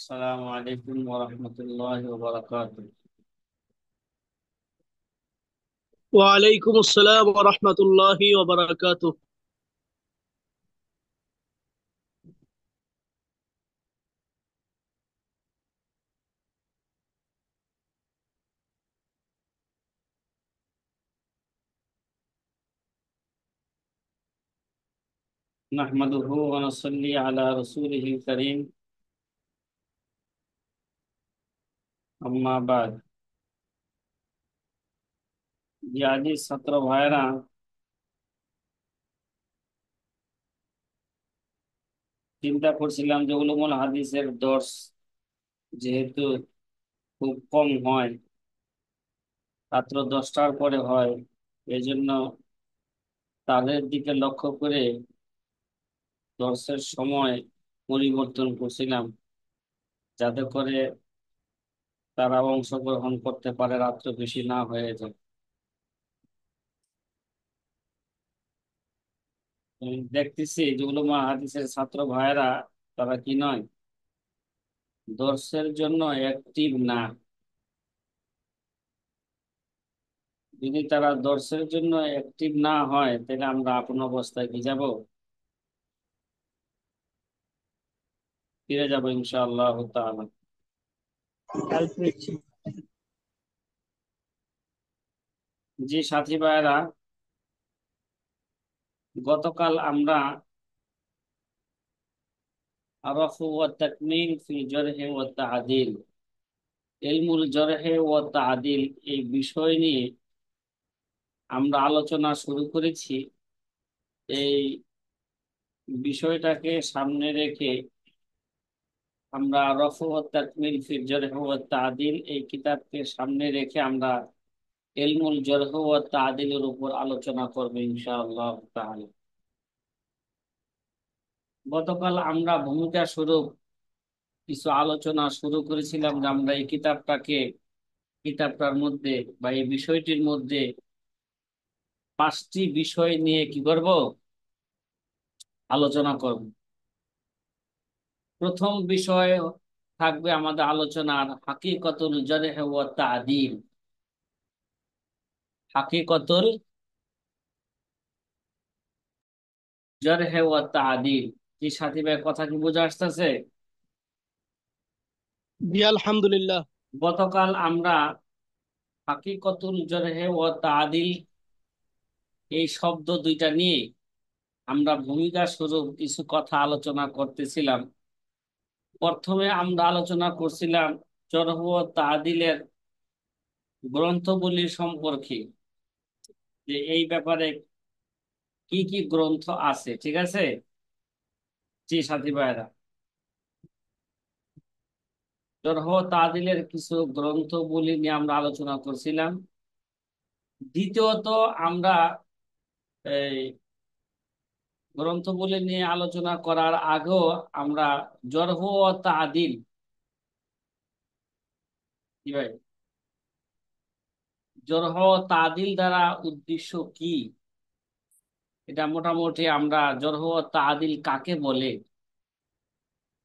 আসসালামু আলাইকুম ওয়া রাহমাতুল্লাহি ওয়া বারাকাতুহু। ওয়ালাইকুম আসসালাম ওয়া রাহমাতুল্লাহি ওয়া বারাকাতুহু। নাহমাদুহু ওয়া নুসাল্লি আলা রাসূলিহিল কারীম, আম্মা বাদ। আজি ছাত্র ভাইরা, চিন্তা করছিলাম যে উলুমুল হাদিসের দর্স যেহেতু খুব কম হয়, রাত্র 10টার পরে হয়, এই জন্য তাদের দিকে লক্ষ্য করে দর্সের সময় পরিবর্তন করছিলাম, যাতে করে তারা অংশগ্রহণ করতে পারে, রাত্র বেশি না হয়ে যায়। আমি দেখতেছি যে উলুমুল হাদিসের ছাত্র ভাইরা, তারা কি নয়, দর্শের জন্য অ্যাক্টিভ না। যদি তারা দর্শের জন্য অ্যাক্টিভ না হয়, তাহলে আমরা আপন অবস্থায় কি যাব, ফিরে যাব ইনশাআল্লাহ তাআলা। হেল্প নিচ্ছি। জি সাথী ভাইরা, গতকাল আমরা আরফু ওয়া তাকমিল ফি জরহ ওয়া তা'দিল, ইলমুল জরহ ওয়া তা'দিল, এই বিষয় নিয়ে আমরা আলোচনা শুরু করেছি। এই বিষয়টাকে সামনে রেখে আমরা রফু ওয়া তাকমিল ফি জরহ ওয়া তা'দিল এই কিতাবকে সামনে রেখে আমরা ইলমুল জরহ ওয়া তা'দিলের উপর আলোচনা করব ইনশাআল্লাহ তাআলা। গতকাল আমরা ভূমিকা স্বরূপ কিছু আলোচনা শুরু করেছিলাম যে আমরা এই কিতাবটার মধ্যে বা এই বিষয়টির মধ্যে 5টি বিষয় নিয়ে কি করব, আলোচনা করব। প্রথম বিষয় থাকবে আমাদের আলোচনার হাকিকতুল জরহ ওয়া তা'দিল। হাকিকতুল জরহ ওয়া তা'দিল, কি সাথী ভাই, কথা কি বোঝা আসতেছে? জি আলহামদুলিল্লাহ। গতকাল আমরা হাকিকতুল জরহ ওয়া তা'দিল এই শব্দ দুইটা নিয়ে আমরা ভূমিকা স্বরূপ কিছু কথা আলোচনা করতেছিলাম। প্রথমে আমরা আলোচনা করছিলাম জরহ ও তা'দিলের গ্রন্থগুলি সম্পর্কে, যে এই ব্যাপারে কি কি গ্রন্থ আছে, ঠিক আছে? জি সাথী ভাইরা, জরহ ও তা'দিলের কিছু গ্রন্থগুলি নিয়ে আমরা আলোচনা করছিলাম। দ্বিতীয়ত, আমরা এই গ্রন্থগুলি নিয়ে আলোচনা করার আগেও আমরা জরহ ও তা'দিল, কি ভাই, জরহ ও তা'দিল দ্বারা উদ্দেশ্য কি, এটা মোটামুটি আমরা জরহ ও তা'দিল কাকে বলে,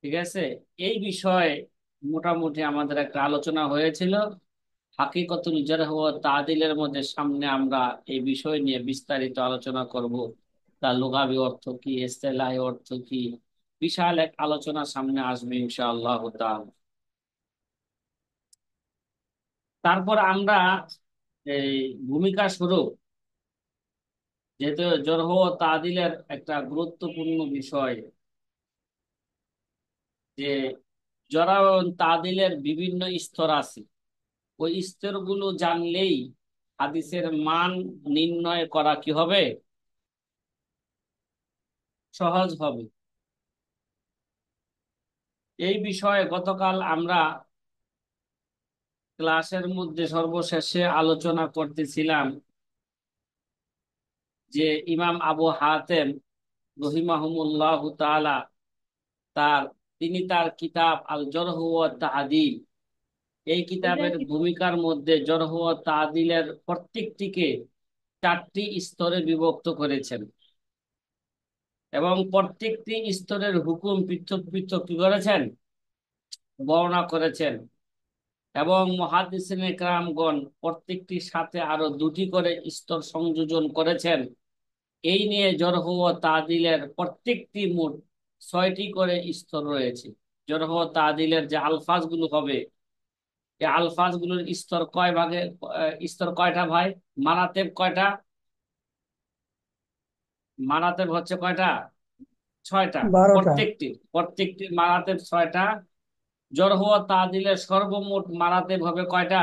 ঠিক আছে, এই বিষয়ে মোটামুটি আমাদের একটা আলোচনা হয়েছিল। হাকিকতুল জরহ ও তা'দিলের মধ্যে সামনে আমরা এই বিষয় নিয়ে বিস্তারিত আলোচনা করব। তার লুগাবি অর্থ কি, ইসতিলাহি অর্থ কি, বিশাল এক আলোচনা সামনে আসবে ইনশাআল্লাহ তাআলা। তারপর আমরা এই ভূমিকা স্বরূপ, যেহেতু জরহ ও তা'দিলের একটা গুরুত্বপূর্ণ বিষয়, যে জরহ ও তা'দিলের বিভিন্ন স্তর আছে, ওই স্তরগুলো জানলেই হাদিসের মান নির্ণয় করা কি হবে, সহজ হবে। এই বিষয়ে গতকাল আমরা ক্লাসের মধ্যে সর্বশেষে আলোচনা করতেছিলাম যে ইমাম আবু হাতেম রহিমাহুমুল্লাহ তাআলা, তার তিনি তার কিতাব আল জরহ ওয়া তা'দিল, এই কিতাবের ভূমিকার মধ্যে জরহ ওয়া তা'দিলের প্রত্যেকটিকে 4টি স্তরে বিভক্ত করেছেন, এবং প্রত্যেকটি স্তরের হুকুম পৃথক পৃথক কি করেছেন, বর্ণনা করেছেন, এবং মুহাদ্দিসিনে কেরামগণ প্রত্যেকটির সাথে আরো দুটি করে স্তর সংযোজন করেছেন। এই নিয়ে জরহ ও তাদিলের প্রত্যেকটি মোট 6টি করে স্তর রয়েছে। জরহ ও তাদিলের যে আলফাজ গুলো হবে, এই আলফাজ গুলোর স্তর কয় ভাগে, স্তর কয়টা ভাই? মারাতেব কয়টা? মারাতেব হচ্ছে কয়টা? 6টা। 12টা। প্রত্যেকটি মারাতেব 6টা। জরহ ও তাদিলের সর্বমোট মারাতেব হবে কয়টা?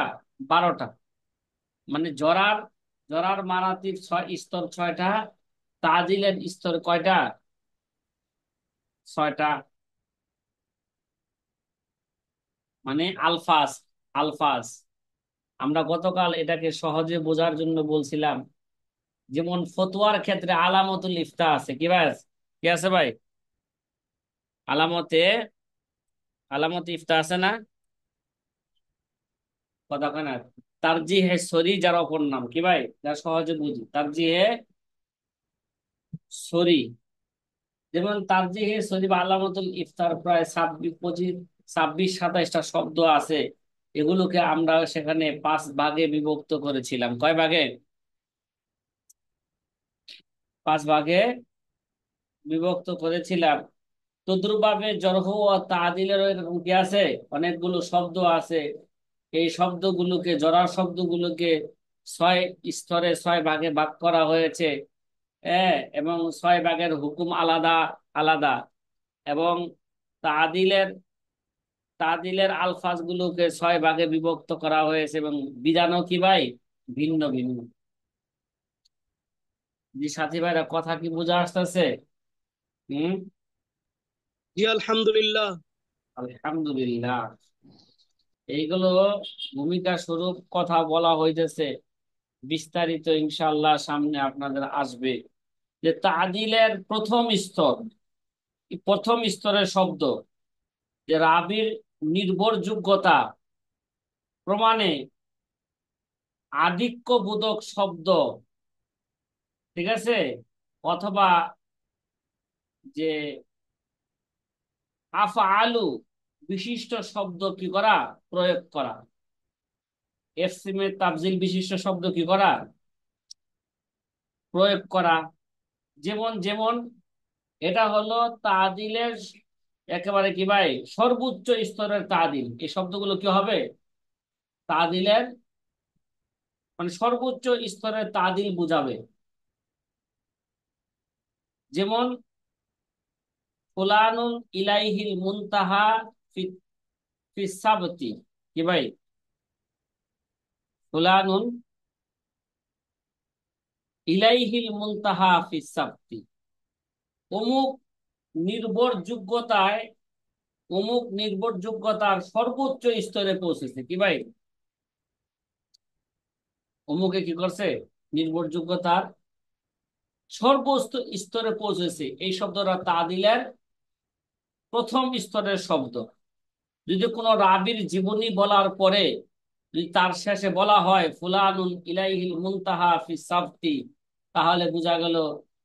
12টা। মানে জরার জরার মারাতিব স্তর 6টা, তাজিলের স্তর কয়টা? 6টা। মানে আলফাজ, আলফাজ। আমরা গতকাল এটাকে সহজে বোঝার জন্য বলছিলাম, যেমন ফতোয়ার ক্ষেত্রে আলামতুল ইফতা আছে, কি ভাই? কি আছে ভাই? আলামতে আলামত ইফতা আছে না? কথা কয় না? তারজিহে সরি যার অপর নাম, কি ভাই? যা সহজে বুঝি, তারজিহে সরি। যেমন তারজিহে সরি বা আলামতুল ইফতার প্রায় 26 27টা শব্দ আছে। এগুলোকে আমরা সেখানে 5 ভাগে বিভক্ত করেছিলাম। কয় ভাগে? 5 ভাগে বিভক্ত করেছিলাম। তদ্রুপভাবে জরহ ও তাদিলেরও এরকম কি আছে, অনেকগুলো শব্দ আছে। এই শব্দগুলোকে, জরার শব্দগুলোকে 6 স্তরে 6 ভাগে ভাগ করা হয়েছে। এবং 6 ভাগের হুকুম আলাদা আলাদা। এবং তাদিলের তাদিলের আলফাজ গুলোকে 6 ভাগে বিভক্ত করা হয়েছে, এবং বিধানও কি ভাই? ভিন্ন ভিন্ন। জি সাথী ভাইরা, কথা কি বোঝা আসতেছে? হম। জি আলহামদুলিল্লাহ। আলহামদুলিল্লাহ। এইগুলো ভূমিকা স্বরূপ কথা বলা হইতেছে, বিস্তারিত ইনশাআল্লাহ সামনে আপনাদের আসবে। যে তাদিলের প্রথম স্তরের শব্দ, যে রাবির নির্ভরযোগ্যতা প্রমাণে আধিক্যবোধক শব্দ, ঠিক আছে, অথবা যে আফআলু বিশিষ্ট শব্দ কি করা, প্রয়োগ করা। এফসিমে তাফজিল বিশিষ্ট শব্দ কি করা, প্রয়োগ করা। যেমন যেমন এটা হলো তাদিলের একেবারে কি ভাই সর্বোচ্চ স্তরের তাদিল। এই শব্দগুলো কি হবে? তাদিলের মানে সর্বোচ্চ স্তরের তাদিল বুঝাবে। যেমন ফুলানুন ইলাইহিল মুনতাহা ফি সাবতি, কি ভাই? ফুলানুন ইলাইহিল মুনতাহা ফি সাবতি, অমুক নির্ভরযোগ্যতায়, অমুক নির্ভরযোগ্যতার সর্বোচ্চ স্তরে পৌঁছেছে, কি ভাই? অমুকে কি করছে? নির্ভরযোগ্যতার সর্বোচ্চ স্তরে পৌঁছেছে। এই শব্দটা তাদিলের প্রথম স্তরের শব্দ। যদি কোনো রাবির জীবনী বলার পরে যদি তার শেষে বলা হয় ফুলানুন ইলাইহিল মুনতাহা ফি সাবতি, তাহলে বোঝা গেল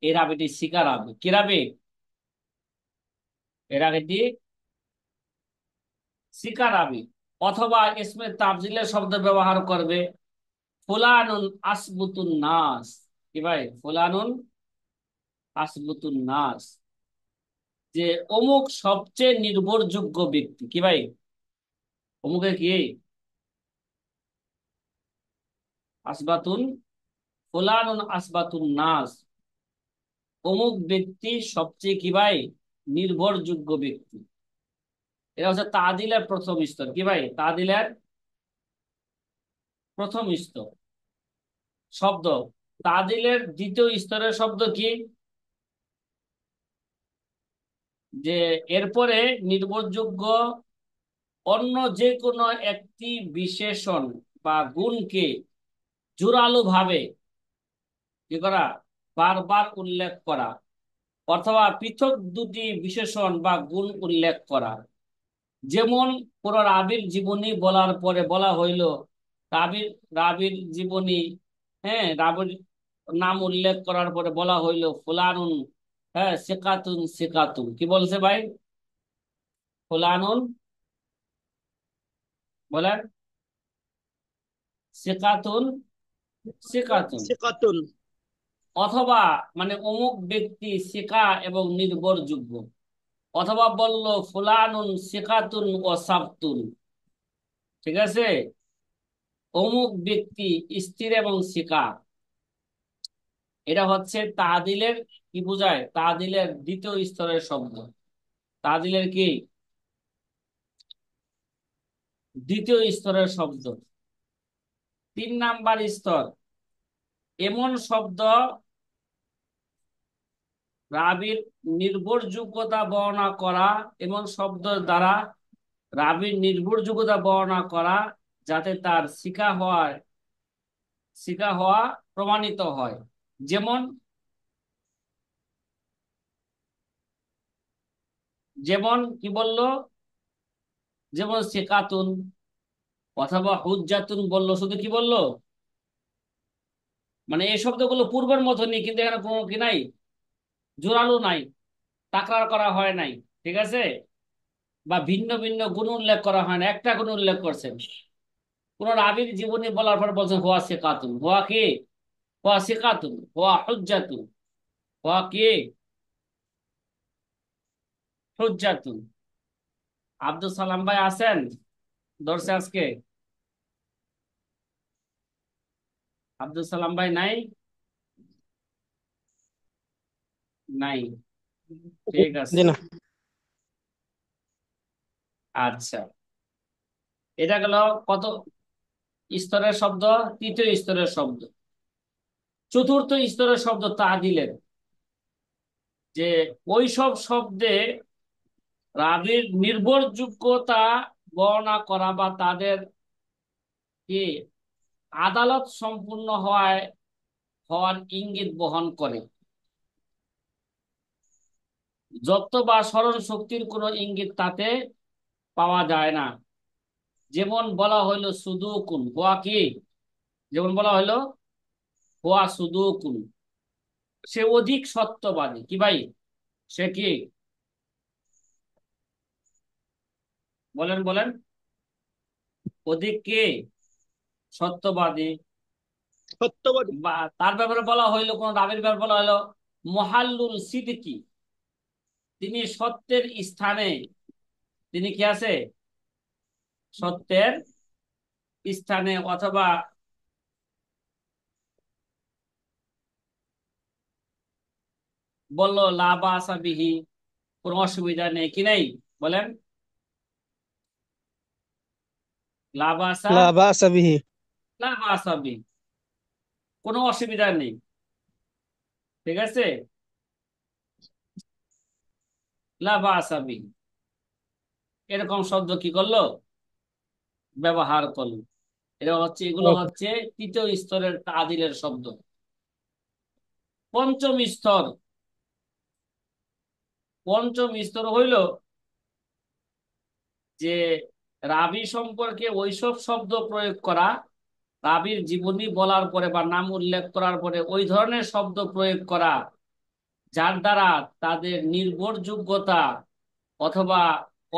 এই রাবিটি সিকা রাবি। কি রাবি? এই রাবিটি সিকা রাবি। অথবা ইসমে তাফজিলের শব্দ ব্যবহার করবে, ফুলানুন আসবুতুন নাস, কি ভাই? ফুলানুন আসবুতুন নাস, যে অমুক সবচেয়ে নির্ভরযোগ্য ব্যক্তি, কি ভাই? অমুকে কি আসবাতুন, ফুলানুন আসবাতুন নাস, অমুক ব্যক্তি সবচেয়ে কি ভাই নির্ভরযোগ্য ব্যক্তি। এটা হচ্ছে তাদিলের প্রথম স্তর, কি ভাই? তাদিলের প্রথম স্তর শব্দ। তাদিলের দ্বিতীয় স্তরের শব্দ কি? যে এরপরে নির্ভরযোগ্য অন্য যে কোনো একটি বিশেষণ বা গুণকে জোরালো ভাবে কি করা, বারবার উল্লেখ করা, অথবা পৃথক দুটি বিশেষণ বা গুণ উল্লেখ করা। যেমন কোন রাবির জীবনী বলার পরে বলা হইল রাবির রাবির জীবনী, হ্যাঁ, রাবির নাম উল্লেখ করার পরে বলা হইল ফুলানুন, হ্যাঁ, সিকাতুন সিকাতুন, কি বলছে ভাই? ফুলানুন বলেন। সিকাতুন, সিকাতুন। সিকাতুন। অথবা মানে অমুক ব্যক্তি সিকা এবং নির্ভরযোগ্য। অথবা বলল ফুলানুন সিকাতুন ও সাবতুন। ঠিক আছে, অমুক ব্যক্তি স্থির এবং সিকা। এটা হচ্ছে তাদিলের কি বোঝায়? তাদিলের দ্বিতীয় স্তরের শব্দ। তাদিলের কি দ্বিতীয় স্তরের শব্দ। 3 নাম্বার স্তর, এমন শব্দ রাবির নির্ভরযোগ্যতা বর্ণনা করা, এমন শব্দ দ্বারা রাবির নির্ভরযোগ্যতা বর্ণনা করা যাতে তার শিখা হওয়া প্রমাণিত হয়। যেমন, যেমন কি বললো? যেমন সিকাতুন অথবা হুজ্জাতুন বললো, শুধু কি বললো? মানে এই শব্দগুলো পূর্বের মতনই, কিন্তু এখানে কোনো কি নাই, জোরালো নাই, তাকরার করা হয় নাই। ঠিক আছে, বা ভিন্ন ভিন্ন গুণ উল্লেখ করা হয় না, একটা গুণ উল্লেখ করছেন। কোন রাবীর জীবনী বলার পর বলছেন হুয়া সিকাতুন। হুয়া কে? হুয়া সিকাতুন, হুয়া হুজ্জাতুন। হুয়া কে? হুজ্জাতুন। আব্দুল সালাম ভাই আছেন দর্শে আজকে? আব্দুল সালাম ভাই নাই? নাই। ঠিক জি আছে। না। আচ্ছা, এটা গেল কত স্তরের শব্দ? তৃতীয় স্তরের শব্দ। চতুর্থ স্তরের শব্দ তাদিলের, যে ওই সব শব্দে রাবির নির্ভরযোগ্যতা বর্ণনা করা বা তাদের কি আদালত সম্পূর্ণ হওয়ার ইঙ্গিত বহন করে। যত বা স্মরণ শক্তির কোনো ইঙ্গিত তাতে পাওয়া যায় না। যেমন বলা হইলো সুদুকুন, হুয়া কি? যেমন বলা হইলো হুয়া সুদুকুন, সে অধিক সত্যবাদী। কি ভাই? সে কি? বলেন বলেন। অধিক কি? সত্যবাদী। সত্যবাদী। বা তার ব্যাপারে বলা হইলো, কোন রাবের ব্যাপারে বলা হইলো মহাল্লুল সিদ্দিকি, তিনি সত্যের স্থানে, তিনি কি আছে? সত্যের স্থানে। অথবা বললো লা বাসা বিহি, কোনো অসুবিধা নেই। কি নেই? বলেন। লা বাসা, লা বাসা বিহি। লা বাসা বিহি, কোনো অসুবিধা নেই। ঠিক আছে, লা বাসা বিহি, এরকম শব্দ কি করলো? ব্যবহার করলো। এগুলো হচ্ছে তৃতীয় স্তরের তাদিলের শব্দ। পঞ্চম স্তর, পঞ্চম স্তর হইল যে রাবি সম্পর্কে ওইসব শব্দ প্রয়োগ করা, রাবির জীবনী বলার পরে বা নাম উল্লেখ করার পরে ওই ধরনের শব্দ প্রয়োগ করা যার দ্বারা তাদের নির্ভরযোগ্যতা অথবা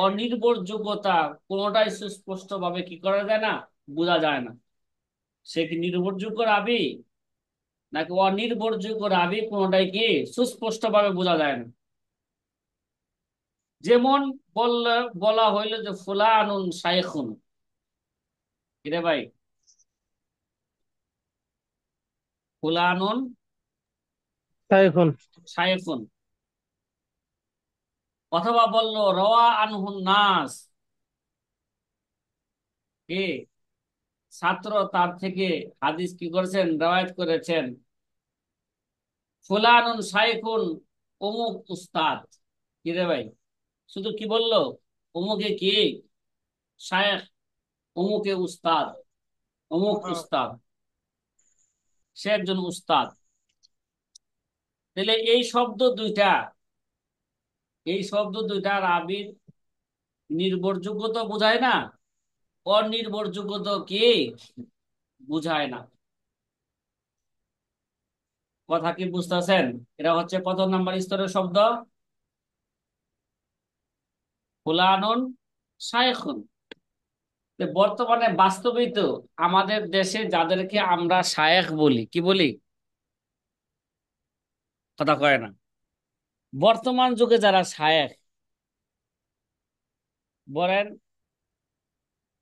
অনির্ভরযোগ্যতা কোনোটাই সুস্পষ্ট ভাবে কি করা যায় না, বোঝা যায় না। সে কি নির্ভরযোগ্য রাবি নাকি অনির্ভরযোগ্য রাবি, কোনোটাই কি সুস্পষ্ট ভাবে বোঝা যায় না। যেমন বললে বলা হইলো যে ফুলানুন শাইখুন। কিরে ভাই? ফুলানুন এখন শাইখুন। অথবা বললো রওয়া আনহুন নাস, কে? ছাত্র তার থেকে হাদিস কি করেছেন, রওয়ায়াত করেছেন। ফুলানুন শাইখুন, অমুক উস্তাদ। কি রে ভাই? শুধু কি বললো? অমুকে কি শায়েখ, অমুকে উস্তাদ, অমুক উস্তাদ, সে একজন উস্তাদ। তাহলে এই শব্দ দুইটা রাবির নির্ভরযোগ্যতা বোঝায় না, অনির্ভরযোগ্যতা কি বুঝায় না। কথা কি বুঝতেছেন? এটা হচ্ছে কত নাম্বার স্তরের শব্দ? ফুলানুন শাইখুন। তো বর্তমানে বাস্তবেই তো আমাদের দেশে যাদেরকে আমরা শায়েখ বলি, কি বলি? কথা কয় না। বর্তমান যুগে যারা শায়েখ বলেন,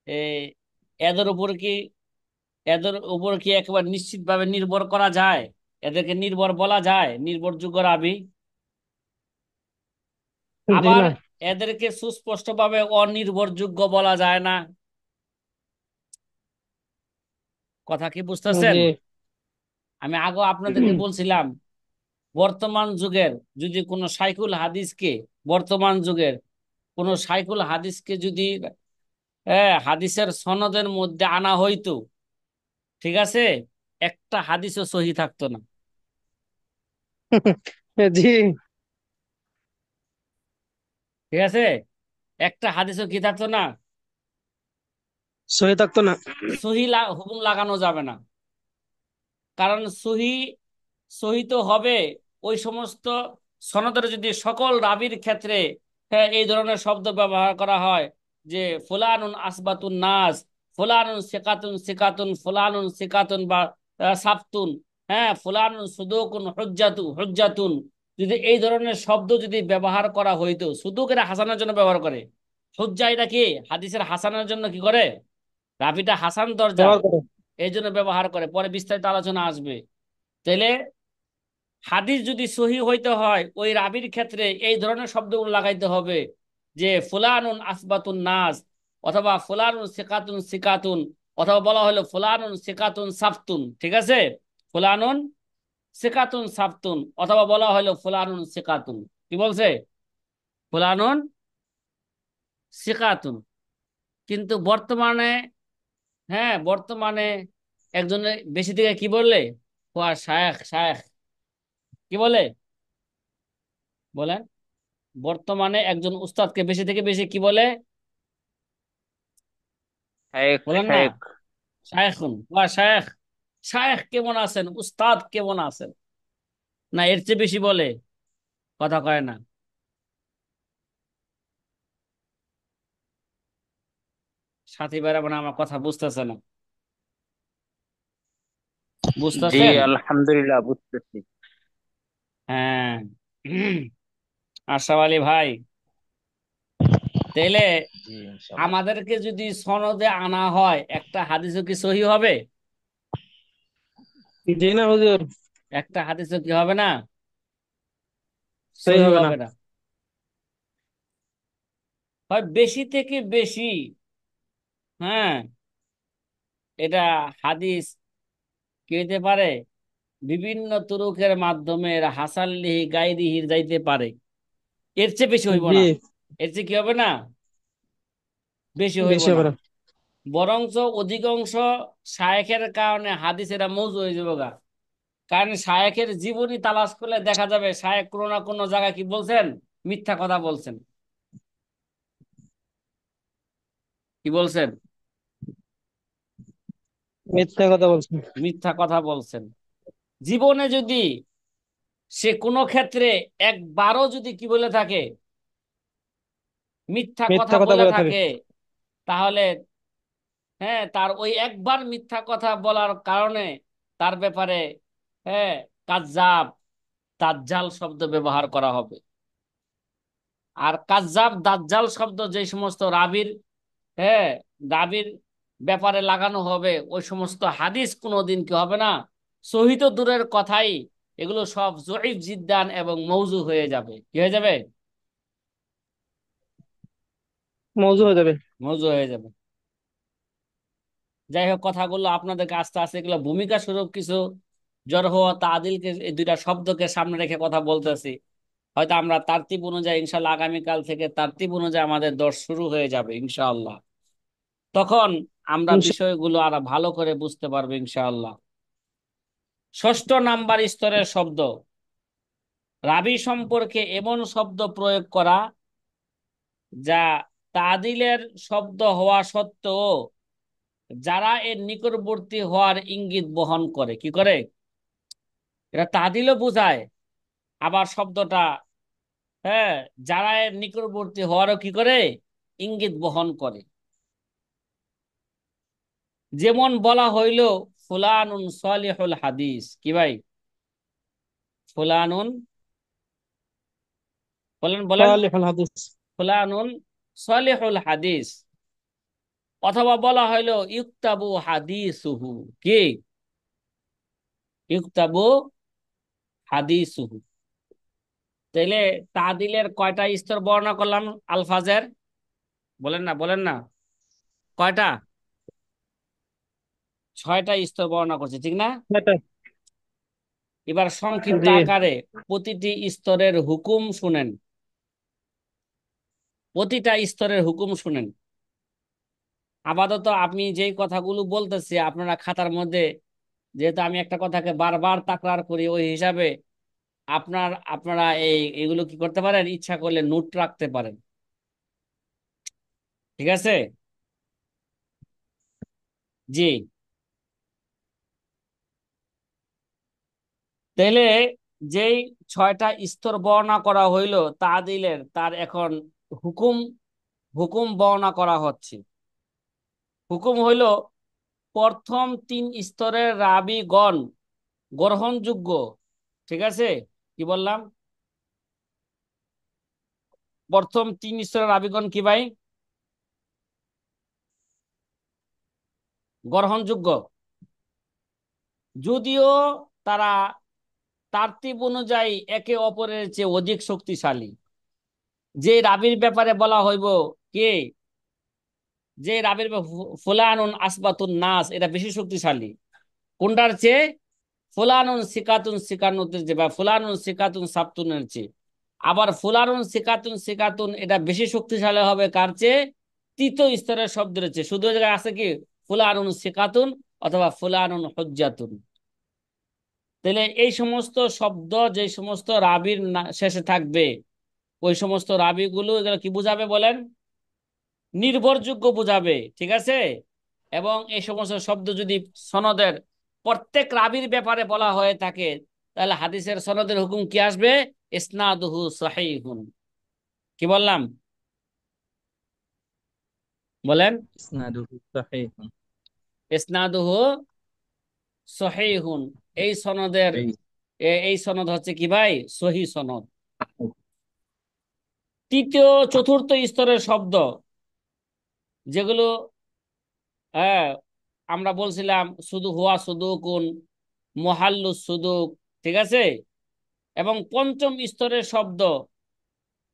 এই এদের উপর কি এদের উপর কি একেবারে নিশ্চিতভাবে নির্ভর করা যায়? এদেরকে নির্ভর বলা যায়, নির্ভরযোগ্য রাবি? জি আবার না। এদেরকে সুস্পষ্টভাবে অনির্ভরযোগ্য বলা যায় না। কথা কি বুঝতেছেন? জি। আমি আগে আপনাদেরকে বলছিলাম, বর্তমান যুগের যদি কোনো সাইকুল হাদিসকে, বর্তমান যুগের কোন সাইকুল হাদিসকে যদি হাদিসের সনদের মধ্যে আনা হইতো, ঠিক আছে, একটা হাদিসও সহি থাকতো না। জি। ঠিক আছে, একটা হাদিসও কি থাকতো না, সহি থাকতো না। সহি হুকুম লাগানো যাবে না। কারণ সহি, সহি তো হবে ওই সমস্ত সনদের যদি সকল রাবির ক্ষেত্রে এই ধরনের শব্দ ব্যবহার করা হয় যে ফুলানুন আসবাতুন নাস, ফুলানুন সিকাতুন সিকাতুন, ফুলানুন সিকাতুন বা সাফতুন, ফুলানুন সুদুকুন হুজ্জাতুন। যদি এই ধরনের শব্দ যদি ব্যবহার করা হইতো, সুদুক এরা হাসানের জন্য ব্যবহার করে, হুজ্জা এটা কি হাদিসের হাসানের জন্য কি করে, রাবিটা হাসান দরজার, ব্যবহার করে। এই জন্য ব্যবহার করে। পরে বিস্তারিত আলোচনা আসবে। তাহলে হাদিস যদি সহি হইতে হয়, ওই রাবির ক্ষেত্রে এই ধরনের শব্দগুলো লাগাইতে হবে যে ফুলানুন আসবাতুন নাস, অথবা ফুলানুন সিকাতুন সিকাতুন, অথবা বলা হলো ফুলানুন সিকাতুন সাফতুন। ঠিক আছে, ফুলানুন সিকাতুন সাফতুন, অথবা বলা হলো ফুলানুন সিকাতুন। কি বলছে? ফুলানুন সিকাতুন। কিন্তু বর্তমানে, বর্তমানে একজনের বেশি থেকে কি বললে, হুয়া শায়েখ শায়েখ, কি বলে বলেন? বর্তমানে একজন উস্তাদকে বেশি থেকে বেশি কি বলে শেখ বলেন না? শেখ। শায়েখুন বা শায়েখ। শায়েখ কেমন আছেন, উস্তাদ কেমন আছেন, না এর চেয়ে বেশি বলে? কথা কয় না। সাথী ভাইরা মানে আমার কথা বুঝতেছে না, জি, বুঝতেছেন? আলহামদুলিল্লাহ বুঝতেছি। হ্যাঁ। আশরাফ আলী ভাই, তাইলে জি, ইনশাল্লাহ। আমাদেরকে যদি সনদে আনা হয়, একটা হাদিসও কি সহি হবে? জি না হুজুর। একটা হাদিসও কি হবে না, সহি সহি হবে না। হবে না। হয় বেশি থেকে বেশি, হ্যাঁ, এটা হাদিস কি হইতে পারে, বিভিন্ন তুরুকের মাধ্যমে এরা হাসানলিহি গাইরিহির যাইতে পারে। এর চেয়ে বেশি হইব জি। না। এর চেয়ে কি হবে না, বেশি হইব বেশি না। হবে না। বরঞ্চ অধিকাংশ শায়েখের কারণে হাদিস এটা মওযু হয়ে যাবে গা। কারণ শায়েখের জীবনী তালাশ করলে দেখা যাবে শায়েখ কোনো না কোনো জায়গায় কি বলছেন, মিথ্যা কথা বলছেন। কি বলছেন? মিথ্যা কথা বলছেন। মিথ্যা কথা বলছেন। জীবনে যদি সে কোনো ক্ষেত্রে একবারও যদি কি বলে থাকে, মিথ্যা কথা মিথ্যা কথা বলে বলে থাকে। থাকে, তাহলে তার ওই একবার মিথ্যা কথা বলার কারণে তার ব্যাপারে হ্যাঁ কাজ্জাব, দাজ্জাল শব্দ ব্যবহার করা হবে। আর কাজ্জাব দাজ্জাল শব্দ যে সমস্ত রাবির, হ্যাঁ রাবির ব্যাপারে লাগানো হবে, ওই সমস্ত হাদিস কোনোদিন কি হবে না, সহি তো দূরের কথাই, এগুলো সব জয়ীফ জিদ্দান এবং মৌজু হয়ে যাবে। কি হয়ে যাবে? মওজু হয়ে যাবে। মৌজু হয়ে যাবে। যাই হোক, কথাগুলো আপনাদেরকে আস্তে আস্তে এগুলো ভূমিকা স্বরূপ কিছু জরহ ও তাদিলকে, এই দুইটা শব্দকে সামনে রেখে কথা বলতেছি। হয়তো আমরা তারতিব অনুযায়ী ইনশাল্লাহ আগামীকাল থেকে তারতিব অনুযায়ী আমাদের দর্শ শুরু হয়ে যাবে ইনশাআল্লাহ। তখন আমরা ইনশা- বিষয়গুলো আরো ভালো করে বুঝতে পারবো ইনশাআল্লাহ। ষষ্ঠ নাম্বার স্তরের শব্দ, রাবি সম্পর্কে এমন শব্দ প্রয়োগ করা যা তাদিলের শব্দ হওয়া সত্ত্বেও যারা এর নিকটবর্তী হওয়ার ইঙ্গিত বহন করে। কি করে? এটা তাদিলও বোঝায়, আবার শব্দটা হ্যাঁ যারা এর নিকটবর্তী হওয়ারও কি করে, ইঙ্গিত বহন করে। যেমন বলা হইল ফুলানুন সালিহুল হাদিস, কি ভাই? ফুলানুন, বলেন বলেন। সালিহুল হাদিস। ফুলানুন সালিহুল হাদিস। অথবা বলা হইলো ইউক্তাবু হাদিসুহু, কি? ইউক্তাবু হাদিসুহু। তাইলে তাদিলের কয়টা স্তর বর্ণনা করলাম আলফাজের? বলেন না, বলেন না। কয়টা? 6টা স্তর বর্ণনা করছে, ঠিক না? এটা। এবার সংক্ষিপ্ত জি। আকারে প্রতিটি স্তরের হুকুম শুনেন। প্রতিটা স্তরের হুকুম শুনেন। আপাতত আমি যেই কথাগুলো বলতেছি আপনারা খাতার মধ্যে, যেহেতু আমি একটা কথাকে বারবার তাকরার করি, ওই হিসাবে আপনারা এগুলো কি করতে পারেন, ইচ্ছা করলে নোট রাখতে পারেন। ঠিক আছে? জি। তাহলে যেই 6টা স্তর বর্ণনা করা হইলো তাদিলের, তার এখন হুকুম হুকুম বর্ণনা করা হচ্ছে। হুকুম হইল প্রথম 3 স্তরের রাবীগণ গ্রহণযোগ্য। ঠিক আছে? কি বললাম? প্রথম 3 স্তরের রাবীগণ কি ভাই? গ্রহণযোগ্য। যদিও তারা তারতিব অনুযায়ী একে অপরের চেয়ে অধিক শক্তিশালী। যে রাবির ব্যাপারে বলা হইব, কে, যে রাবির ফুলানুন আসবাতুন নাস, এটা বেশি শক্তিশালী কোনটার চেয়ে? ফুলানুন সিকাতুন সিকানুতের চেয়ে, বা ফুলানুন সিকাতুন সাবতুনের চেয়ে। আবার ফুলানুন সিকাতুন সিকাতুন এটা বেশি শক্তিশালী হবে কার চেয়ে? তৃতীয় স্তরের শব্দের চেয়ে। শুধু ওই জায়গায় আছে কি ফুলানুন সিকাতুন অথবা ফুলানুন হুজ্জাতুন। তাহলে এই সমস্ত শব্দ যে সমস্ত রাবির শেষে থাকবে, ওই সমস্ত রাবিগুলো এগুলো কি বুঝাবে বলেন? নির্ভরযোগ্য বুঝাবে। ঠিক আছে? এবং এই সমস্ত শব্দ যদি সনদের প্রত্যেক রাবির ব্যাপারে বলা হয়ে থাকে, তাহলে হাদিসের সনদের হুকুম কি আসবে? ইসনাদুহু সহিহুন। কি বললাম? বলেন। ইসনাদুহু সাহিহুন। ইসনাদুহু সহিহুন। এই সনদের এই। এই সনদ হচ্ছে কি ভাই? সহি সনদ। তৃতীয় চতুর্থ স্তরের শব্দ যেগুলো, হ্যাঁ, আমরা বলছিলাম শুধু হুয়া সুদুকুন, মুহাল্লু সুদুক। ঠিক আছে? এবং পঞ্চম স্তরের শব্দ,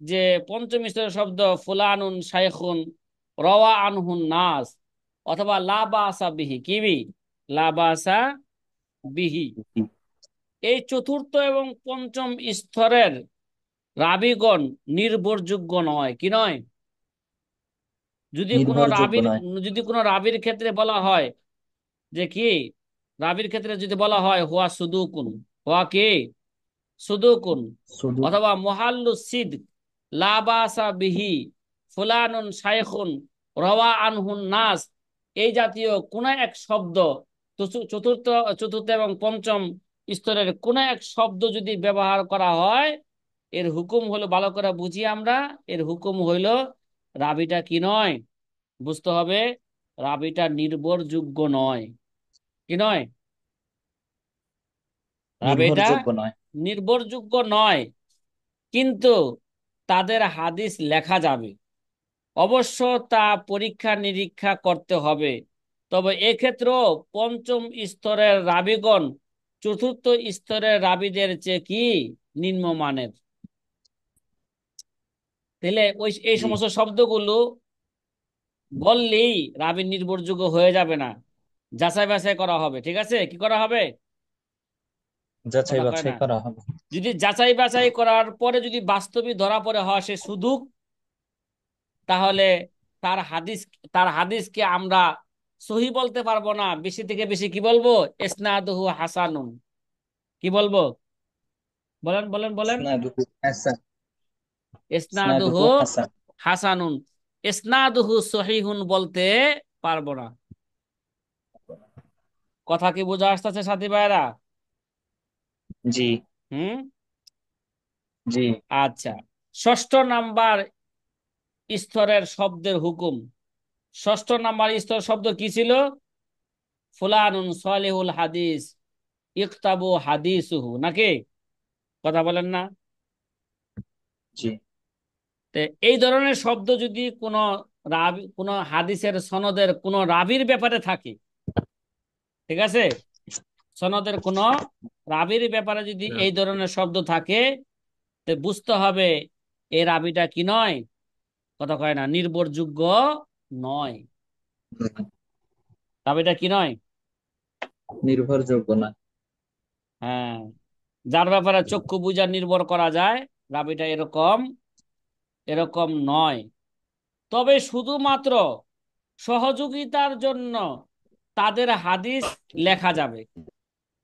যে পঞ্চম স্তরের শব্দ ফুলানুন শাইখুন রওয়া আনহুন নাস, অথবা লা বাসা বিহি, কি বি? লা বাসা বিহি। এই চতুর্থ এবং পঞ্চম স্তরের রাবিগণ নির্ভরযোগ্য নয়, কি নয়? যদি কোনো নির্ভরযোগ্য রাবির, নয়। যদি কোনো রাবির ক্ষেত্রে বলা হয় যে কি, রাবির ক্ষেত্রে যদি বলা হয় হুয়া সুদুকুন, হুয়া কি সুদুকুন, শুধু। অথবা মুহাল্লু সিদক, লা বাসা বিহি, ফুলানুন শাইখুন রওয়া আনহুন নাস, এই জাতীয় কোন এক শব্দ, চতুর্থ চতুর্থ এবং পঞ্চম স্তরের কোন এক শব্দ যদি ব্যবহার করা হয়, এর হুকুম হলো, ভালো করে বুঝি আমরা, এর হুকুম হইল রাবিটা কি নয়? বুঝতে হবে, রাবিটা নির্ভরযোগ্য নয়। কি নয়? রাবিটা নির্ভরযোগ্য নয়। নির্ভরযোগ্য নয়। কিন্তু তাদের হাদিস লেখা যাবে, অবশ্য তা পরীক্ষা নিরীক্ষা করতে হবে। তবে এক্ষেত্রেও পঞ্চম স্তরের রাবিগণ চতুর্থ স্তরের রাবিদের চেয়ে কি নিম্নমানের। তাহলে ওই এই জি। সমস্ত শব্দগুলো বললেই রাবি নির্ভরযোগ্য হয়ে যাবে না, যাচাই বাছাই করা হবে। ঠিক আছে? কি করা হবে? যাচাই কথা কয় বাছাই না। করা হবে। যদি যাচাই বাছাই করার পরে যদি বাস্তবিক ধরা পড়ে হয় সে শুধু, তাহলে তার হাদিস, তার হাদিসকে আমরা সহি বলতে পারবো না, বেশি থেকে বেশি কি বলবো? ইসনাদুহু হাসানুন। কি বলবো? বলেন বলেন বলেন। ইসনাদুহু হাসান। ইসনাদুহু ইসনাদুহু হাসান। হাসানুন। ইসনাদুহু সহিহুন বলতে পারবো না। কথা কি বোঝা আসতেছে সাথী ভাইরা? জি। হুম। জি। আচ্ছা, ষষ্ঠ নাম্বার স্তরের শব্দের হুকুম। ষষ্ঠ নাম্বার স্তর শব্দ কি ছিল? ফুলানুন সালিহুল হাদিস, ইকতাবু হাদিসুহু, নাকি? কথা বলেন না? জি। তো এই ধরনের শব্দ যদি কোনো রাবি, কোনো হাদিসের সনদের কোনো রাবির ব্যাপারে থাকে, ঠিক আছে, সনদের কোনো রাবির ব্যাপারে যদি এই ধরনের শব্দ থাকে, তো বুঝতে হবে এই রাবিটা কি নয়, কথা কয় না, নির্ভরযোগ্য নয়। রাবিটা কি নয়? নির্ভরযোগ্য না। হ্যাঁ, যার ব্যাপারে চক্ষু বুঝা নির্ভর করা যায়, রাবিটা এরকম এরকম নয়। তবে শুধুমাত্র সহযোগিতার জন্য তাদের হাদিস লেখা যাবে।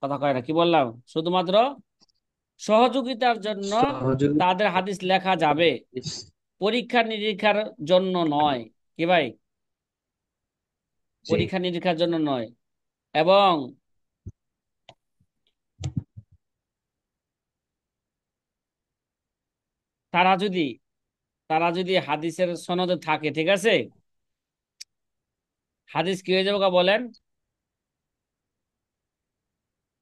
কথা কয় না, কি বললাম? শুধুমাত্র সহযোগিতার জন্য সহযোগিতা। তাদের হাদিস লেখা যাবে, পরীক্ষা নিরীক্ষার জন্য নয়। কি ভাই? জি। পরীক্ষা নিরীক্ষার জন্য নয়। এবং তারা যদি তারা যদি হাদিসের সনদে থাকে, ঠিক আছে, হাদিস কি হয়ে যাবে বলেন?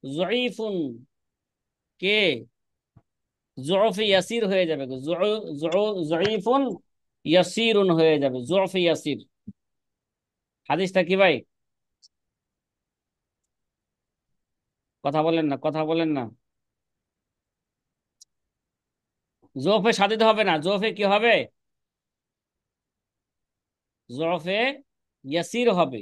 জয়ীফুন, কে জুফে ইয়াসির হয়ে যাবে, জয়ীফুন ইয়াসিরুন হয়ে যাবে, জুফে ইয়াসির। হাদিসটা কি ভাই? কথা বলেন না, কথা বলেন না। জোফে সাদিদ হবে না, জোফে কি হবে? জোফে ইয়াসির হবে।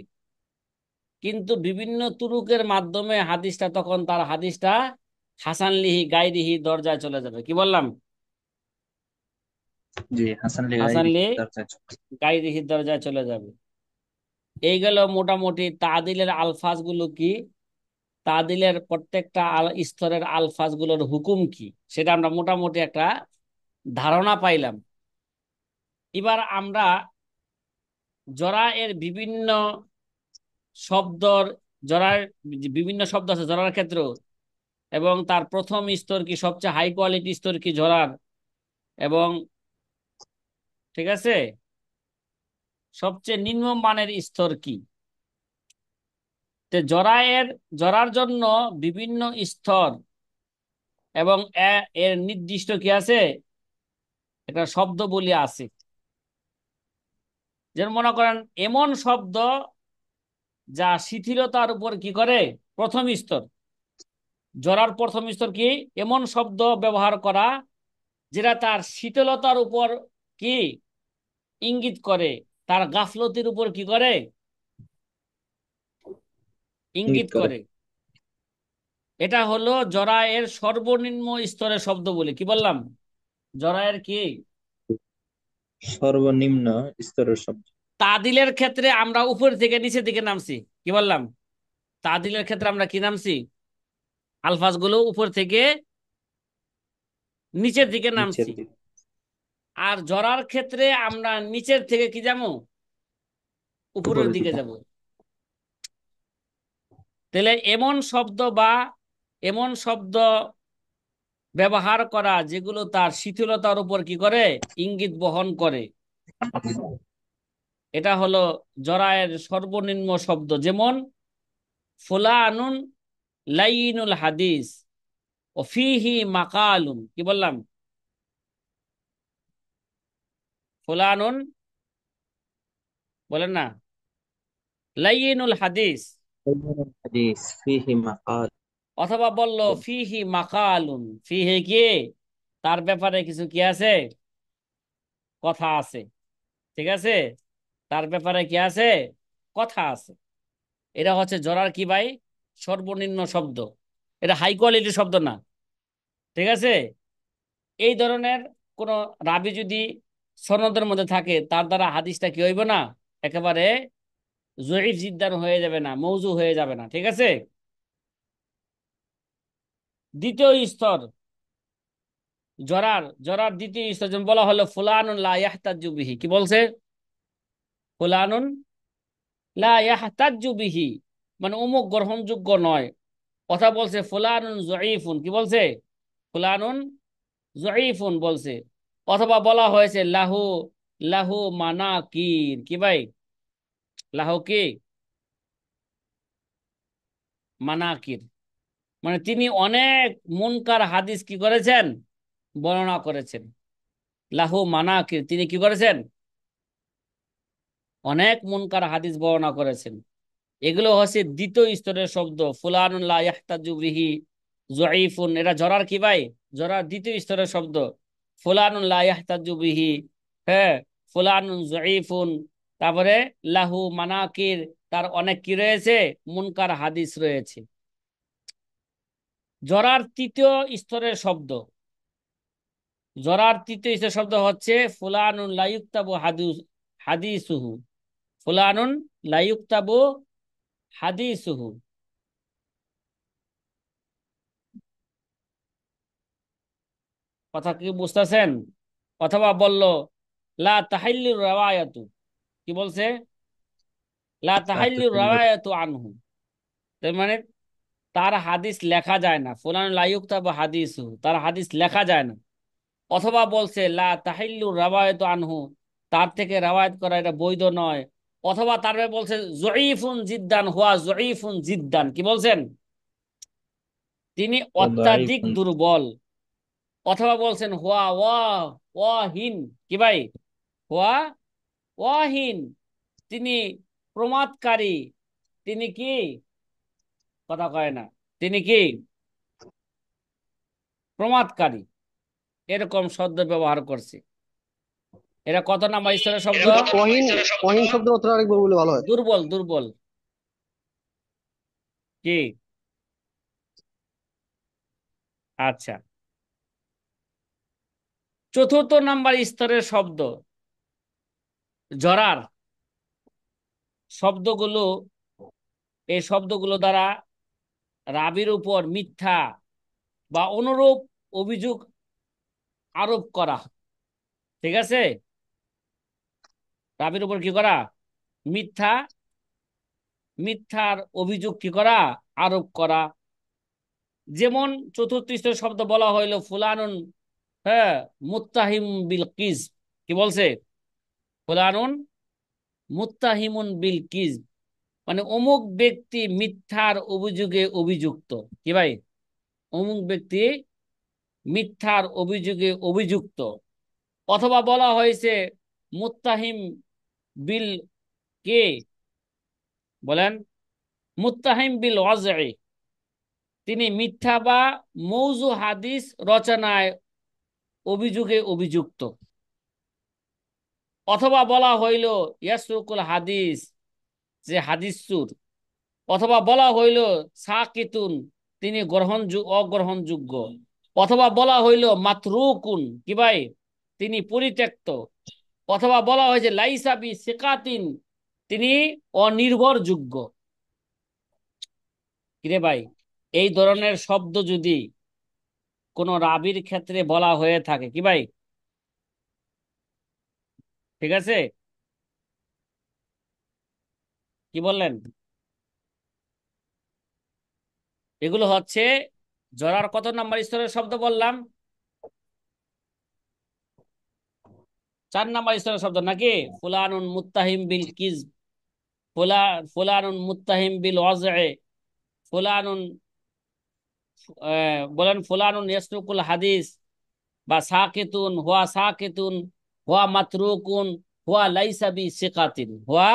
কিন্তু বিভিন্ন তুরুকের মাধ্যমে হাদিসটা তখন তার হাদিসটা হাসান লিহি গাইরিহি দরজায় চলে যাবে। কি বললাম? জি, হাসান হাসান লিগাইরি লি দরজা। গাইরিহি দরজায় চলে যাবে। এই গেল মোটামুটি তাদিলের আলফাজ গুলো কি, তাদিলের প্রত্যেকটা স্তরের আলফাজ গুলোর হুকুম কি, সেটা আমরা মোটামুটি একটা ধারণা পাইলাম। এবার আমরা জরা এর বিভিন্ন শব্দর, জরার বিভিন্ন শব্দ আছে জরার ক্ষেত্র, এবং তার প্রথম স্তর কি, সবচেয়ে হাই কোয়ালিটি স্তর কি জরার, এবং ঠিক আছে, সবচেয়ে নিম্ন মানের স্তর কি। জরার জন্য বিভিন্ন স্তর, এবং এর নির্দিষ্ট কি আছে, একটা শব্দ বলি আছে। যেমন মনে করেন এমন শব্দ যা শিথিলতার উপর কি করে, প্রথম স্তর। জরার প্রথম স্তর কি, এমন শব্দ ব্যবহার করা যেটা তার শীতলতার উপর কি ইঙ্গিত করে, তার গাফলতির উপর কি করে, ইঙ্গিত ইঙ্গিত করে। করে। এটা হলো জরায়ের সর্বনিম্ন স্তরের শব্দ বলে। কি বললাম? জরায়ের কি, সর্বনিম্ন স্তরের শব্দ। তাদিলের ক্ষেত্রে আমরা উপর থেকে নিচের দিকে নামছি। কি বললাম? তাদিলের ক্ষেত্রে আমরা কি নামছি, আলফাজ গুলো উপর থেকে নিচের দিকে নিচের নামছি। দিকে। আর জরার ক্ষেত্রে আমরা নিচের থেকে কি যাবো, উপরের উপরের দিকে দিকে। যাব। তাহলে এমন শব্দ বা এমন শব্দ ব্যবহার করা যেগুলো তার শিথিলতার উপর কি করে, ইঙ্গিত বহন করে, এটা হলো জরায়ের সর্বনিম্ন শব্দ। যেমন ফুলানুন লাইনুল হাদিস ও ফিহি মাকালুন। কি বললাম? ফুলানুন, বলেন না, লাইনুল হাদিস, হাদিস ফিহি মাকাল। অথবা বলল ফিহি মাকালুন, ফিহি কি, তার ব্যাপারে কিছু কি আছে, কথা আছে। ঠিক আছে, তার ব্যাপারে কি আছে, কথা আছে। এটা হচ্ছে জরার কি ভাই, সর্বনিম্ন শব্দ। এটা হাই কোয়ালিটির শব্দ না। ঠিক আছে, এই ধরনের কোন রাবি যদি সনদের মধ্যে থাকে, তার দ্বারা হাদিসটা কি হইব না, একেবারে জয়ীফ জিদ্দান হয়ে যাবে না, মৌজু হয়ে যাবে না। ঠিক আছে, দ্বিতীয় স্তর, জরার দ্বিতীয় স্তর যেমন বলা হলো ফুলানুন লা ইয়াহতাজ্জু বিহি। কি বলছে? ফুলানুন লা ইয়াহতাজ্জু বিহি, মানে অমুক গ্রহণযোগ্য নয়। কথা বলছে ফুলানুন জয়ীফুন। কি বলছে? ফুলানুন জয়ীফুন বলছে। অথবা বলা হয়েছে লাহু লাহু মানাকির। কি ভাই? লাহু কি, মানাকির, মানে তিনি অনেক মুনকার হাদিস কি করেছেন, বর্ণনা করেছেন। লাহু মানাকির, তিনি কি করেছেন, অনেক মুনকার হাদিস বর্ণনা করেছেন। এগুলো হচ্ছে দ্বিতীয় স্তরের শব্দ। ফুলানুন লা ইয়াহতাজু বিহি যঈফুন, এটা জরার কি ভাই, জরার দ্বিতীয় স্তরের শব্দ। ফুলানুন লা ইয়াহতাজু বিহি, হ্যাঁ, ফুলানুন যঈফুন। তারপরে লাহু মানাকির, তার অনেক কি রয়েছে, মুনকার হাদিস রয়েছে। জরার তৃতীয় স্তরের শব্দ, জরার তৃতীয় স্তরের শব্দ হচ্ছে ফুলানুন লা ইউক্তাবু হাদিসুহু, ফুলানুন লা ইউক্তাবু হাদিসুহু। কথা কি বুঝতেছেন? অথবা বলল লা তাহাল্লুর রাওয়ায়াতু, কি বলছে, লা لا তাহাল্লুর تحل. রাওয়ায়াতু আনহু, তার মানে তার হাদিস লেখা যায় না। ফুলান লা ইউক্তাবু হাদিসুহু, তার হাদিস লেখা যায় না। অথবা বলছে লা তাহাল্লুর রাওয়ায়াতু আনহু, তার থেকে রাওয়ায়াত করা এটা বৈধ নয়। অথবা তারপরে বলছে জঈফুন জিদ্দান, হুয়া জঈফুন জিদ্দান, কি বলছেন, তিনি وضعيف. অত্যাধিক দুর্বল। অথবা বলছেন হুয়া ওয়াহিন, কি ভাই, হুয়া ওয়াহিন, তিনি প্রমাদকারী, তিনি কি, কথা কয় না, তিনি কি প্রমাদকারী, এরকম শব্দ ব্যবহার করছে। এরা কত নাম্বার স্তরের শব্দ, ওয়াহিন, ওয়াহিন শব্দ অর্থটা আরেকবার বললে ভালো হয়। দুর্বল, দুর্বল, কি, আচ্ছা। চতুর্থ নাম্বার স্তরের শব্দ, জরার শব্দগুলো, এই শব্দগুলো দ্বারা রাবির উপর মিথ্যা বা অনুরূপ অভিযোগ আরোপ করা, ঠিক আছে, রাবির উপর কি করা, মিথ্যা, মিথ্যার অভিযোগ কি করা, আরোপ করা। যেমন চতুর্থ স্তরের শব্দ বলা হইলো ফুলানুন, হ্যাঁ, মুত্তাহিম বিল কিজ, কি বলছে, ফুলানুন মুত্তাহিমুন বিল কিজ, মানে অমুক ব্যক্তি মিথ্যার অভিযোগে অভিযুক্ত, কি ভাই, অমুক ব্যক্তি মিথ্যার অভিযোগে অভিযুক্ত। অথবা বলা হয়েছে মুত্তাহিম বিল, কে বলেন, মুত্তাহিম বিল ওয়াজঈ, তিনি মিথ্যা বা মৌজু হাদিস রচনায় অভিযোগে অভিযুক্ত। অথবা বলা হইল ইয়াসরুকুল হাদিস, যে হাদিস চুর। অথবা বলা হইল সাকিতুন, তিনি অগ্রহণযোগ্য। অথবা বলা হইল মাতরুকুন, কি ভাই, তিনি পরিত্যক্ত। অথবা বলা হয়েছে লাইসা বি সিকাতিন, তিনি অনির্ভরযোগ্য। কিরে ভাই, এই ধরনের শব্দ যদি কোন রাবির ক্ষেত্রে বলা হয়ে থাকে, কি ভাই, ঠিক আছে, কি বললেন, এগুলো হচ্ছে জরার কত নাম্বার স্তরের শব্দ বললাম, 4 নাম্বার স্তরের শব্দ নাকি। ফুলানুন মুত্তাহিম বিল কিজ, ফুলানুন মুত্তাহিম বিল ওয়াজএ, ফুলানুন, বলেন ফুলানুন ইয়াসরুকুল হাদিস, বা সাকিতুন, হুয়া সাকিতুন, হুয়া মাতরুকুন, হুয়া লাইসা বি সিকাতিন, হুয়া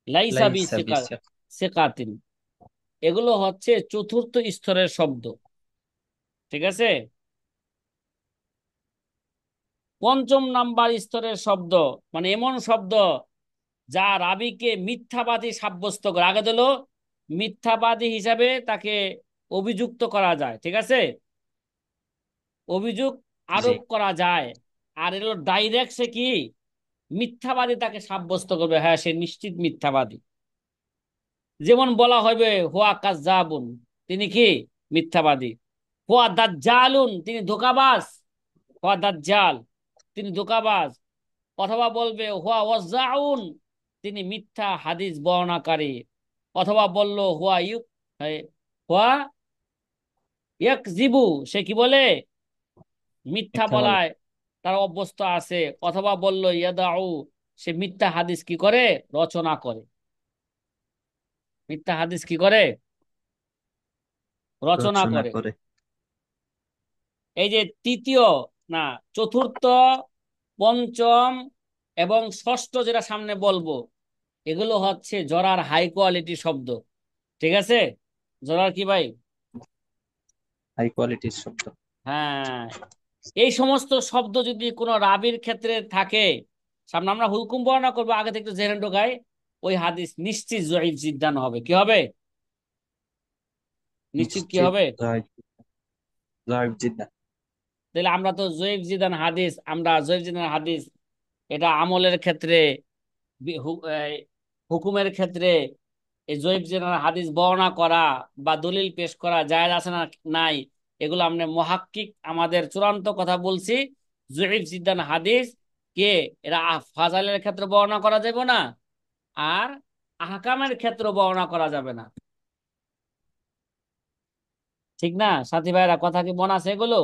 লাইসা বি ليس بثقة. সিকাতিন। এগুলো হচ্ছে চতুর্থ স্তরের শব্দ, ঠিক আছে। পঞ্চম নাম্বার স্তরের শব্দ, মানে এমন শব্দ যা রাবীকে মিথ্যাবাদী সাব্যস্ত করে, আগে দিল মিথ্যাবাদী হিসাবে তাকে অভিযুক্ত করা যায়, ঠিক আছে, অভিযোগ জি। আরোপ করা যায়। আর এলো ডাইরেক্ট, সে কি মিথ্যাবাদী তাকে সাব্যস্ত করবে, হ্যাঁ সে নিশ্চিত মিথ্যাবাদী। যেমন বলা হবে হুয়া কাজ্জাবুন, তিনি কি মিথ্যাবাদী। হুয়া দাজ্জালুন, তিনি ধোঁকাবাজ, হুয়া দাজ্জাল, তিনি ধোঁকাবাজ। অথবা বলবে হুয়া ওয়াজ্জাউন, তিনি মিথ্যা হাদিস বর্ণনাকারী। অথবা বলল হুয়া ইয়াকজিবু, সে কি বলে, মিথ্যা মিথ্যা বলে। বলায় তার অভ্যস্ত আছে। অথবা বলল ইয়াদাউ, সে মিথ্যা হাদিস কি করে, রচনা করে। মিথ্যা হাদিস কি করে? রচনা রচনা করে। করে। এই যে তৃতীয়, না, চতুর্থ, পঞ্চম এবং ষষ্ঠ যেটা সামনে বলবো, এগুলো হচ্ছে জরার হাই কোয়ালিটি শব্দ। ঠিক আছে? জরার কি ভাই? হাই কোয়ালিটির শব্দ। হ্যাঁ, এই সমস্ত শব্দ যদি কোনো রাবির ক্ষেত্রে থাকে, সামনে আমরা হুকুম বর্ণনা করবো, আগে থেকে একটু জেনে ঢোকাই, ওই হাদিস নিশ্চিত জয়ীফ জিদ্দান হবে। কি হবে? নিশ্চিত কি নিশ্চিত হবে? যায়েদ, যায়েদ জিদ্দাহ। তাহলে আমরা তো জয়ীফ জিদান হাদিস, আমরা জয়ীফ জিদান হাদিস এটা আমলের ক্ষেত্রে, এই হুকুমের ক্ষেত্রে এই জয়ীফ জিদান হাদিস বর্ণনা করা বা দলিল পেশ করা জায়েজ আছে না নাই, এগুলো আমরা মুহাক্কিক আমাদের চূড়ান্ত কথা বলছি। জয়ীফ জিদান হাদিস কে, এরা ফাজাইলের ক্ষেত্রে বর্ণনা করা যাবে না, আর আহকামের ক্ষেত্রে বর্ণনা করা যাবে না। ঠিক না সাথী ভাইরা? কথা কি মনে আছে এগুলো?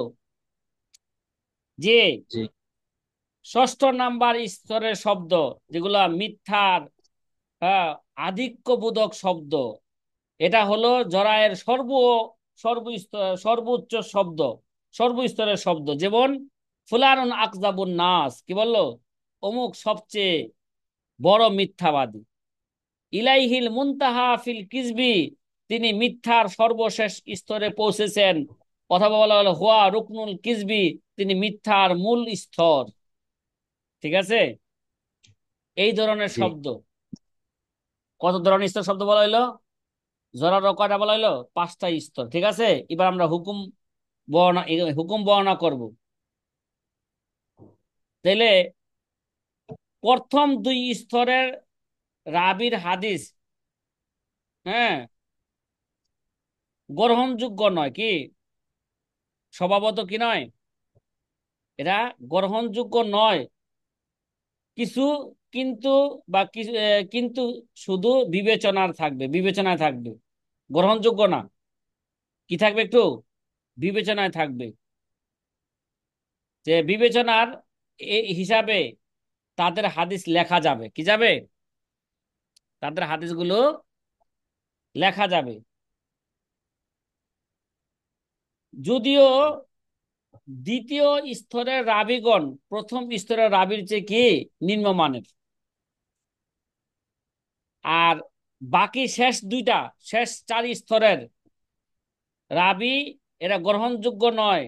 জি। জি। ষষ্ঠ নাম্বার স্তরের শব্দ, যেগুলা মিথ্যার, হ্যাঁ, আধিক্যবোধক শব্দ, এটা হলো জরায়ের সর্বোচ্চ শব্দ, সর্বস্তরের শব্দ। যেমন ফুলানুন আকজাবুন নাস, কি বললো? অমুক সবচেয়ে বড় মিথ্যাবাদী। ইলাইহিল মুনতাহা ফিল কিজবি, তিনি মিথ্যার সর্বশেষ স্তরে পৌঁছেছেন। অথবা বলা হলো হুয়া রুকনুল কিজবি, তিনি মিথ্যার মূল স্তর। ঠিক আছে? এই ধরনের জি। শব্দ। কত ধরনের স্তর শব্দ বলা হইলো? জরার কয়টা বলা হইলো? 5টা স্তর। ঠিক আছে, এবার আমরা হুকুম বর্ণনা করব। তাইলে প্রথম 2 স্তরের রাবির হাদিস, হ্যাঁ, গ্রহণযোগ্য নয়। কি স্বভাবত কি নয়? এরা গ্রহণযোগ্য নয়। কিছু কিন্তু, বা কিছু কিন্তু শুধু বিবেচনায় থাকবে, গ্রহণযোগ্য না। কি থাকবে? একটু বিবেচনায় থাকবে। যে বিবেচনার হিসাবে তাদের হাদিস লেখা যাবে। কি যাবে? তাদের হাদিসগুলো লেখা যাবে। যদিও দ্বিতীয় স্তরের রাবিগণ প্রথম স্তরের রাবির চেয়ে কি নিম্নমানের, আর বাকি শেষ 4 স্তরের রাবি, এরা গ্রহণযোগ্য নয়।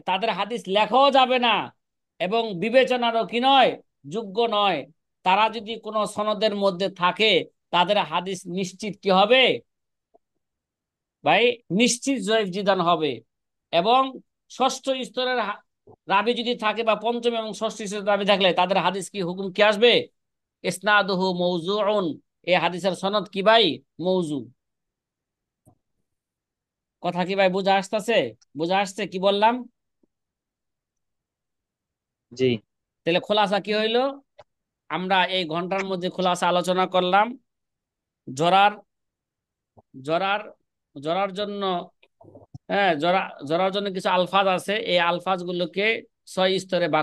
তাদের হাদিস লেখাও যাবে না, এবং বিবেচনারও কি নয়, যোগ্য নয়। তারা যদি কোনো সনদের মধ্যে থাকে, তাদের হাদিস নিশ্চিত কি হবে ভাই? নিশ্চিত জয়ীফ জিদান হবে। এবং ষষ্ঠ স্তরের রাবি যদি থাকে, বা পঞ্চম এবং ষষ্ঠ স্তরের রাবি থাকলে, তাদের হাদিস কি হুকুম কি আসবে? ইসনাদুহু মৌজুউন, এই হাদিসের সনদ কি ভাই? মৌজু। কথা কি ভাই বোঝা আসতেছে? বোঝা আসছে কি বললাম? জি। তাহলে খোলাসা কি হইলো? আমরা এই ঘন্টার মধ্যে খোলাসা আলোচনা করলাম। জরার জরার জরার জন্য, হ্যাঁ, জরার জন্য কিছু আলফাজ আছে। এই আলফাজ গুলোকে 6 স্তরে ভাগ